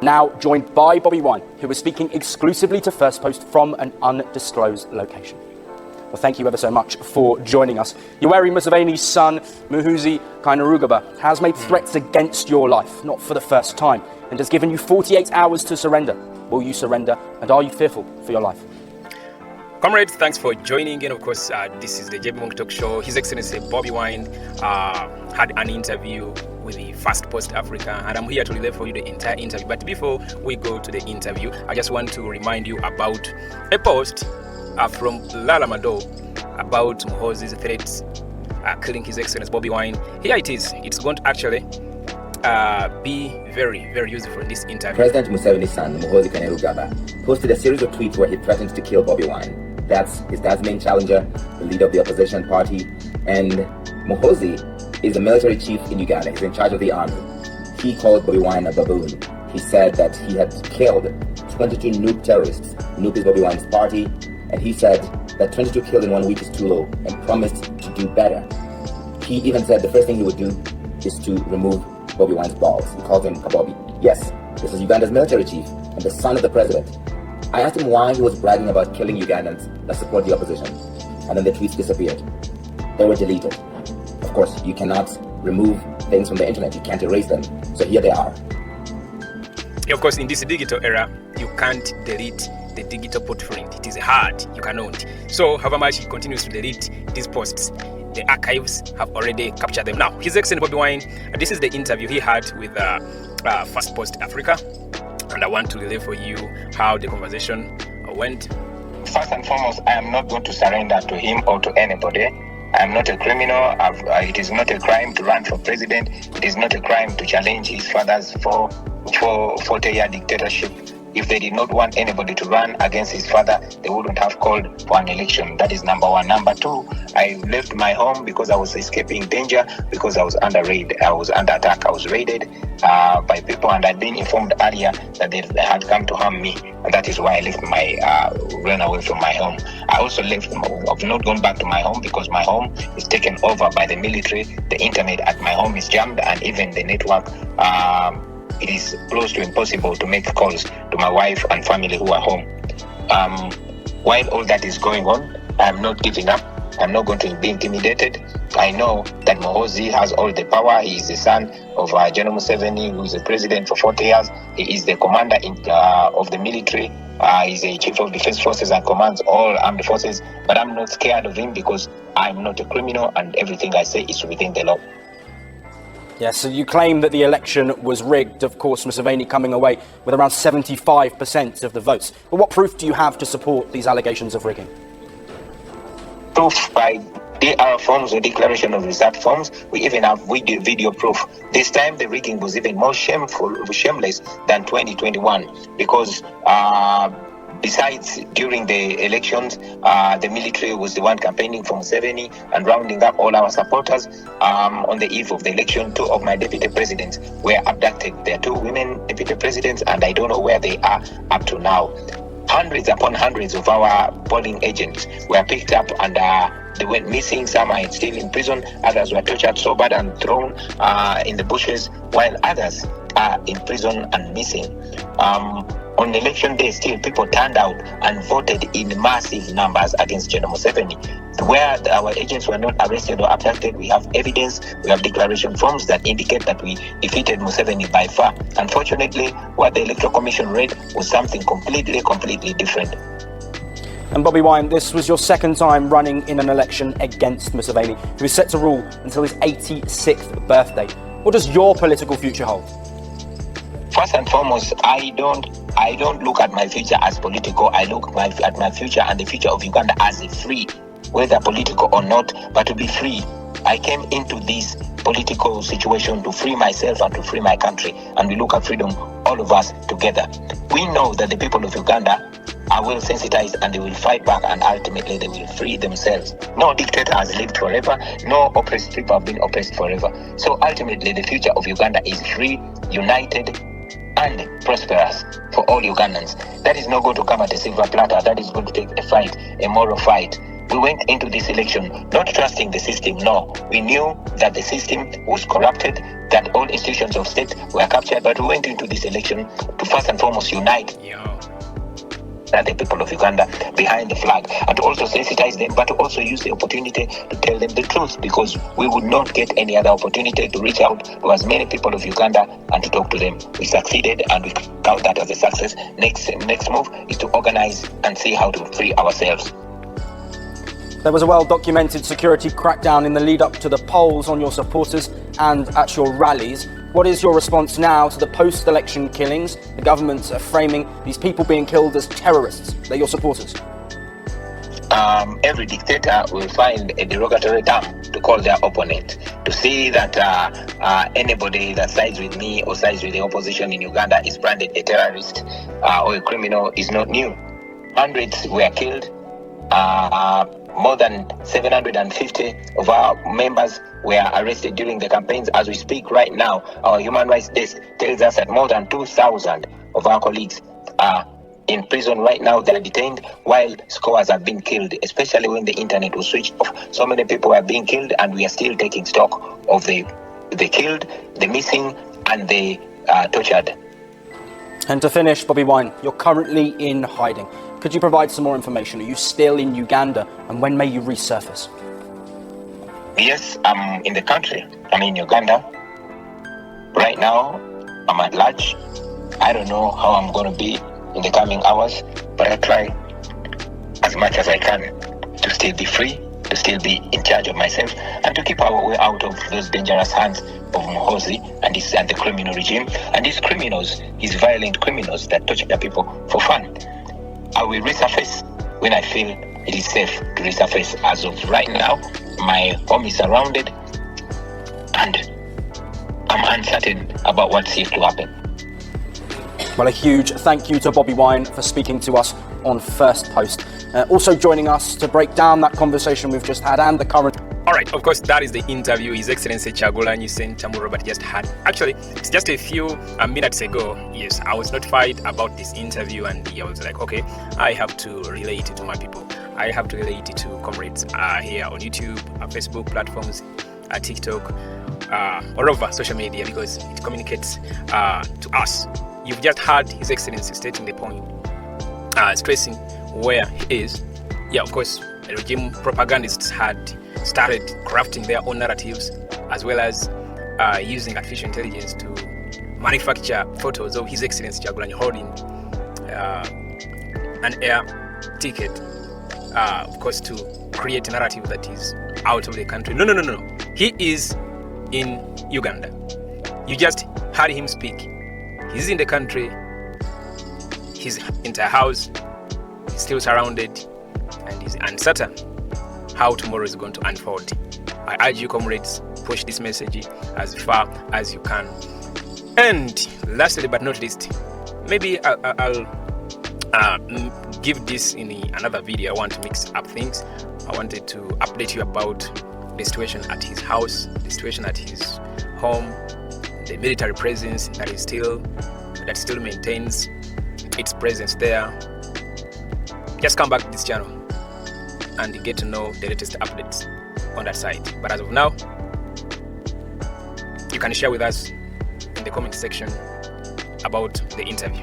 now joined by Bobi Wine, who is speaking exclusively to First Post from an undisclosed location. Well, thank you ever so much for joining us. Yoweri Museveni's son, Muhoozi Kainerugaba, has made threats against your life, not for the first time, and has given you 48 hours to surrender. Will you surrender, and are you fearful for your life? Comrades, thanks for joining in. Of course, this is the JB Monk Talk Show. His Excellency Bobi Wine had an interview with the First Post Africa, and I'm here to relay for you the entire interview. But before we go to the interview, I just want to remind you about a post from Lala Mado about Muhoozi's threats killing His Excellency Bobi Wine. Here it is. It's going to actually be very, very useful in this interview. President Museveni's son, Muhoozi Kainerugaba, posted a series of tweets where he threatened to kill Bobi Wine. That's his dad's main challenger, the leader of the opposition party, and Muhoozi is the military chief in Uganda. He's in charge of the army. He called Bobi Wine a baboon. He said that he had killed 22 Nupe terrorists. Nupe is Bobi Wine's party, and he said that 22 killed in 1 week is too low and promised to do better. He even said the first thing he would do is to remove Bobi Wine's balls. He called him a Bobby. Yes, this is Uganda's military chief and the son of the president. I asked him why he was bragging about killing Ugandans that support the opposition, and then the tweets disappeared. They were deleted. Of course, you cannot remove things from the internet. You can't erase them. So here they are. Of course, in this digital era, you can't delete the digital footprint. It is hard. You cannot. So however much he continues to delete these posts, the archives have already captured them. Now, His Excellency Bobi Wine, this is the interview he had with First Post Africa, and I want to relay for you how the conversation went. First and foremost, I am not going to surrender to him or to anybody. I am not a criminal. It is not a crime to run for president. It is not a crime to challenge his father's 40-year dictatorship. If they did not want anybody to run against his father, they wouldn't have called for an election. That is number one. Number two, I left my home because I was escaping danger, because I was under raid. I was under attack. I was raided by people, and I'd been informed earlier that they had come to harm me. And that is why I left ran away from my home. I also I've not gone back to my home because my home is taken over by the military. The internet at my home is jammed, and even the network, it is close to impossible to make calls to my wife and family who are home. While all that is going on, I'm not giving up. I'm not going to be intimidated. I know that Muhoozi has all the power. He is the son of General Museveni, who is the president for 40 years. He is the commander of the military. He's the chief of defense forces and commands all armed forces. But I'm not scared of him because I'm not a criminal, and everything I say is within the law. Yes, so you claim that the election was rigged, of course, Museveni coming away with around 75% of the votes. But what proof do you have to support these allegations of rigging? Proof by DR forms or declaration of result forms. We even have video proof. This time the rigging was even more shameless than 2021 because besides, during the elections, the military was the one campaigning for Museveni and rounding up all our supporters. On the eve of the election, 2 of my deputy presidents were abducted. There are 2 women deputy presidents, and I don't know where they are up to now. Hundreds upon hundreds of our polling agents were picked up, and they went missing. Some are still in prison. Others were tortured so bad and thrown in the bushes, while others are in prison and missing. On election day, still people turned out and voted in massive numbers against General Museveni. Where our agents were not arrested or abducted, we have evidence, we have declaration forms that indicate that we defeated Museveni by far. Unfortunately, what the Electoral Commission read was something completely different. And Bobi Wine, this was your second time running in an election against Museveni, who is set to rule until his 86th birthday. What does your political future hold? First and foremost, I don't look at my future as political. I look at my future and the future of Uganda as a free, whether political or not, but to be free. I came into this political situation to free myself and to free my country, and we look at freedom, all of us together. We know that the people of Uganda are well sensitized and they will fight back, and ultimately they will free themselves. No dictator has lived forever. No oppressed people have been oppressed forever. So ultimately the future of Uganda is free, united, and prosperous for all Ugandans. That is not going to come at a silver platter. That is going to take a fight, a moral fight. We went into this election not trusting the system. No, we knew that the system was corrupted, that all institutions of state were captured, but we went into this election to first and foremost unite the people of Uganda behind the flag, and to also sensitize them, but to also use the opportunity to tell them the truth, because we would not get any other opportunity to reach out to as many people of Uganda and to talk to them. We succeeded, and we count that as a success. Next move is to organize and see how to free ourselves. There was a well-documented security crackdown in the lead-up to the polls on your supporters and at your rallies. What is your response now to the post-election killings? The government are framing these people being killed as terrorists. They're your supporters. Every dictator will find a derogatory term to call their opponent. To see that anybody that sides with me or sides with the opposition in Uganda is branded a terrorist or a criminal is not new. Hundreds were killed. More than 750 of our members were arrested during the campaigns. As we speak right now, our human rights desk tells us that more than 2,000 of our colleagues are in prison right now. They are detained while scores have been killed, especially when the internet was switched off. So many people are being killed, and we are still taking stock of the killed, the missing, and the tortured. And to finish, Bobi Wine, you're currently in hiding. Could you provide some more information? Are you still in Uganda, and when may you resurface? Yes, I'm in the country. I'm in Uganda. Right now, I'm at large. I don't know how I'm going to be in the coming hours, but I try as much as I can to still be free, to still be in charge of myself, and to keep our way out of those dangerous hands of Muhoozi and the criminal regime, and these criminals, these violent criminals that torture the people for fun. I will resurface when I feel it is safe to resurface. As of right now, my home is surrounded, and I'm uncertain about what's safe to happen. Well, a huge thank you to Bobi Wine for speaking to us on First Post. Also joining us to break down that conversation we've just had and the current... All right, of course, that is the interview His Excellency Kyagulanyi Ssentamu Robert just had. Actually, it's just a few minutes ago. Yes, I was notified about this interview, and I was like, okay, I have to relay it to my people. I have to relay it to comrades here on YouTube, Facebook platforms, TikTok, all over social media, because it communicates to us. You've just heard His Excellency stating the point, stressing where he is. Yeah, of course, the regime propagandists had started crafting their own narratives, as well as using artificial intelligence to manufacture photos of His Excellency Kyagulanyi holding an air ticket, of course, to create a narrative that is out of the country. No. He is in Uganda. You just heard him speak. He's in the country. His entire house is still surrounded, and is uncertain how tomorrow is going to unfold. I urge you, comrades, push this message as far as you can. And lastly but not least, maybe I'll give this in another video. I want to mix up things. I wanted to update you about the situation at his house, the situation at his home, the military presence that still maintains its presence there. Just come back to this channel and get to know the latest updates on that side. But as of now, you can share with us in the comment section about the interview.